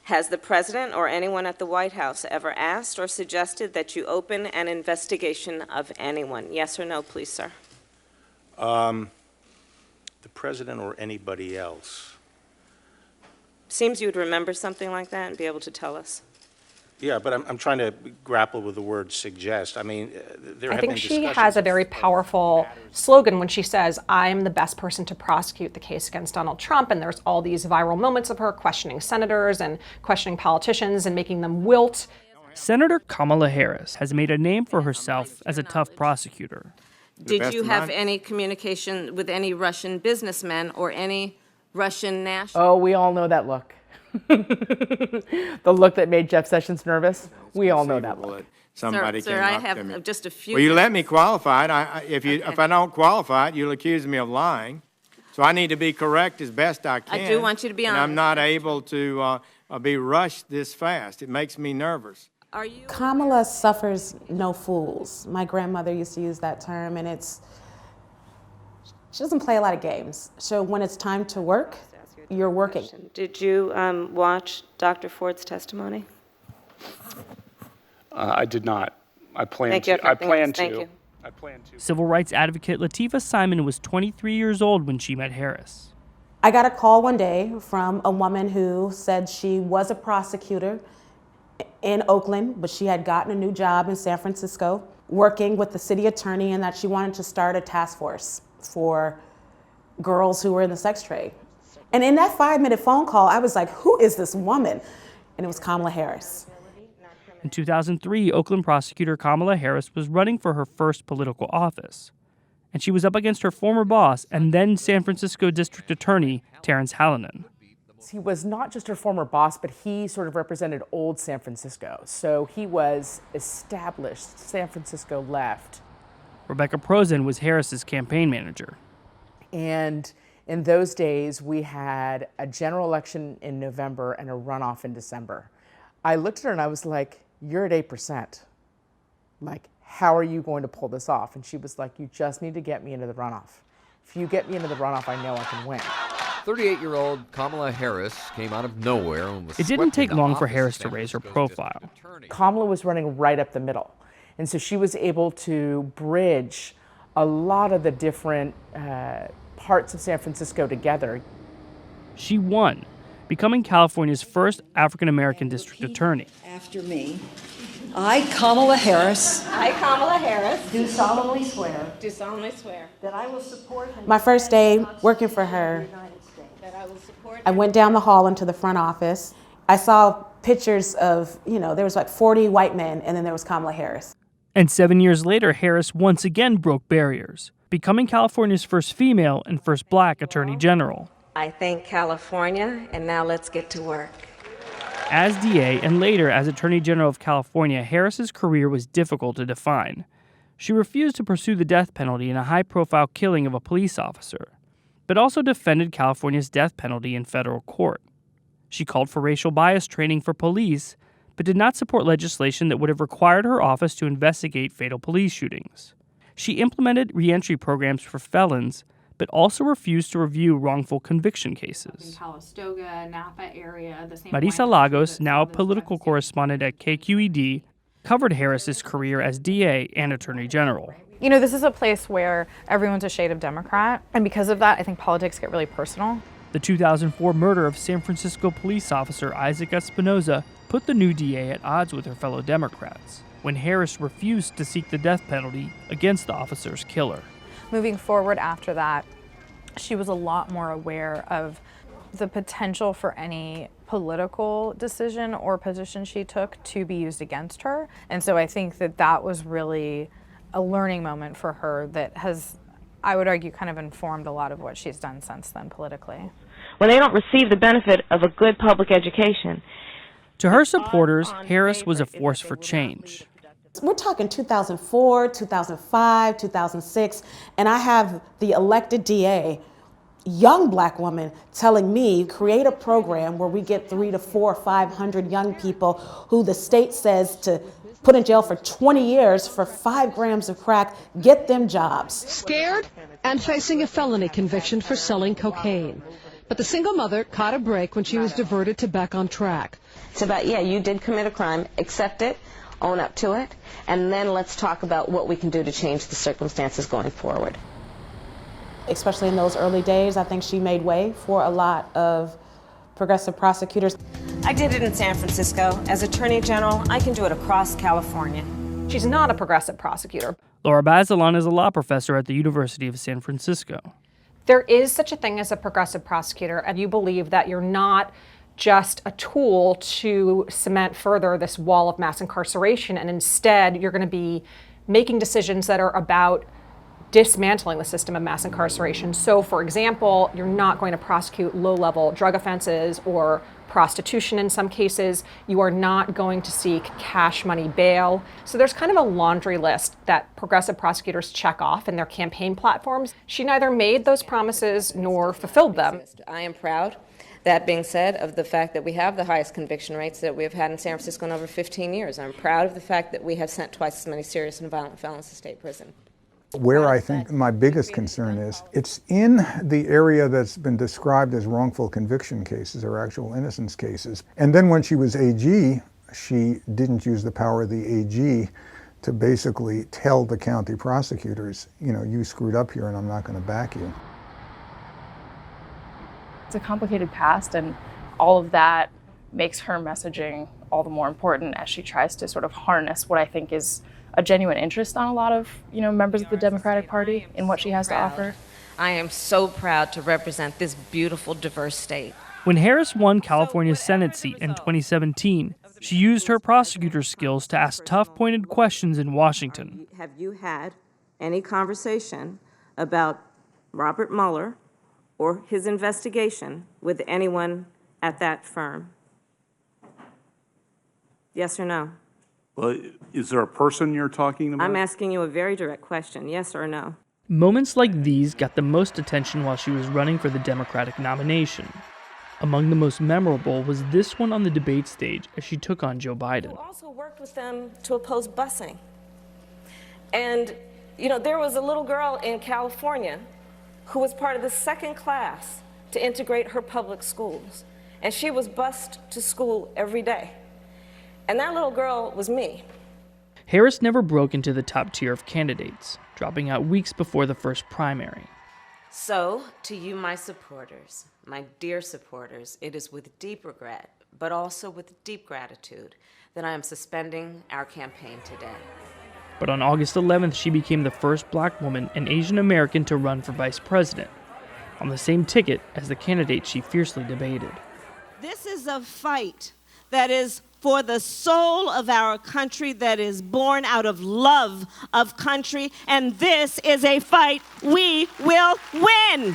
Has the President or anyone at the White House ever asked or suggested that you open an investigation of anyone? Yes or no, please, sir? The President or anybody else? Seems you would remember something like that and be able to tell us. Yeah, but I'm trying to grapple with the word suggest. I mean, there I have think been she discussions has a of very powerful slogan when she says, I am the best person to prosecute the case against Donald Trump. And there's all these viral moments of her questioning senators and questioning politicians and making them wilt. Senator Kamala Harris has made a name for herself as a tough prosecutor. Did you have any communication with any Russian businessmen or any Russian national? Oh, we all know that look. The look that made Jeff Sessions nervous. We all know that look. Somebody Sir, I have just a few. Well, you let me qualify it. If I don't qualify it, you'll accuse me of lying. So I need to be correct as best I can. I do want you to be honest. And I'm not able to be rushed this fast. It makes me nervous. Are you? Kamala suffers no fools. My grandmother used to use that term, and she doesn't play a lot of games. So when it's time to work, you're working. Did you watch Dr. Ford's testimony? I did not. I plan Thank to. you. I plan Thank to. you. I plan to. Civil rights advocate Latifah Simon was 23 years old when she met Harris. I got a call one day from a woman who said she was a prosecutor in Oakland, but she had gotten a new job in San Francisco working with the city attorney, and that she wanted to start a task force for girls who were in the sex trade. And in that 5-minute phone call, I was like, who is this woman? And it was Kamala Harris. In 2003, Oakland prosecutor Kamala Harris was running for her first political office. And she was up against her former boss and then San Francisco District Attorney Terrence Hallinan. He was not just her former boss, but he sort of represented old San Francisco. So he was established San Francisco left. Rebecca Prozan was Harris's campaign manager. And in those days, we had a general election in November and a runoff in December. I looked at her and I was like, you're at 8%. Like, how are you going to pull this off? And she was like, you just need to get me into the runoff. If you get me into the runoff, I know I can win. 38-year-old Kamala Harris came out of nowhere and was It didn't take long for Harris to raise her profile. Kamala was running right up the middle. And so she was able to bridge a lot of the different parts of San Francisco together. She won, becoming California's first African-American district attorney. After me, I, Kamala Harris. I, Kamala Harris. Do solemnly swear. Do solemnly swear. That I will support. My first day working for her, That I will support. I went down the hall into the front office. I saw pictures of, there was like 40 white men, and then there was Kamala Harris. And 7 years later, Harris once again broke barriers, becoming California's first female and first black attorney general. I thank California, and now let's get to work. As DA and later as Attorney General of California, Harris's career was difficult to define. She refused to pursue the death penalty in a high-profile killing of a police officer, but also defended California's death penalty in federal court. She called for racial bias training for police, but did not support legislation that would have required her office to investigate fatal police shootings. She implemented reentry programs for felons, but also refused to review wrongful conviction cases. Calistoga, Napa area, the same Marisa Lagos, now a political correspondent at KQED, covered Harris's career as DA and Attorney General. This is a place where everyone's a shade of Democrat, and because of that, I think politics get really personal. The 2004 murder of San Francisco police officer Isaac Espinoza put the new DA at odds with her fellow Democrats, when Harris refused to seek the death penalty against the officer's killer. Moving forward after that, she was a lot more aware of the potential for any political decision or position she took to be used against her. And so I think that was really a learning moment for her that has, I would argue, kind of informed a lot of what she's done since then politically. When they don't receive the benefit of a good public education. To her supporters, Harris was a force for change. We're talking 2004, 2005, 2006, and I have the elected DA, young black woman, telling me, create a program where we get 300 to 400 or 500 young people who the state says to put in jail for 20 years for 5 grams of crack, get them jobs. Scared and facing a felony conviction for selling cocaine. But the single mother caught a break when she was diverted to back on track. It's about, yeah, you did commit a crime, accept it, own up to it, and then let's talk about what we can do to change the circumstances going forward. Especially in those early days, I think she made way for a lot of progressive prosecutors. I did it in San Francisco. As Attorney General, I can do it across California. She's not a progressive prosecutor. Laura Bazelon is a law professor at the University of San Francisco. There is such a thing as a progressive prosecutor, and you believe that you're not just a tool to cement further this wall of mass incarceration, and instead you're going to be making decisions that are about dismantling the system of mass incarceration. So, for example, you're not going to prosecute low-level drug offenses or prostitution in some cases. You are not going to seek cash money bail. So there's kind of a laundry list that progressive prosecutors check off in their campaign platforms. She neither made those promises nor fulfilled them. I am proud, that being said, of the fact that we have the highest conviction rates that we have had in San Francisco in over 15 years. I'm proud of the fact that we have sent twice as many serious and violent felons to state prison. Where I think my biggest concern is, it's in the area that's been described as wrongful conviction cases or actual innocence cases. And then when she was AG, she didn't use the power of the AG to basically tell the county prosecutors, you know, you screwed up here and I'm not going to back you. It's a complicated past, and all of that makes her messaging all the more important as she tries to sort of harness what I think is a genuine interest on a lot of, members of the Democratic Party in what she has to offer. I am so proud to represent this beautiful, diverse state. When Harris won California's Senate seat in 2017, she used her prosecutor skills to ask tough, pointed questions in Washington. Have you had any conversation about Robert Mueller or his investigation with anyone at that firm? Yes or no? Well, is there a person you're talking about? I'm asking you a very direct question, yes or no? Moments like these got the most attention while she was running for the Democratic nomination. Among the most memorable was this one on the debate stage as she took on Joe Biden. You also worked with them to oppose busing. And, there was a little girl in California who was part of the second class to integrate her public schools. And she was bused to school every day. And that little girl was me. Harris never broke into the top tier of candidates, dropping out weeks before the first primary. So, to you, my supporters, my dear supporters, it is with deep regret, but also with deep gratitude, that I am suspending our campaign today. But on August 11th, she became the first black woman and Asian American to run for vice president, on the same ticket as the candidate she fiercely debated. This is a fight that is for the soul of our country, that is born out of love of country, and this is a fight we will win.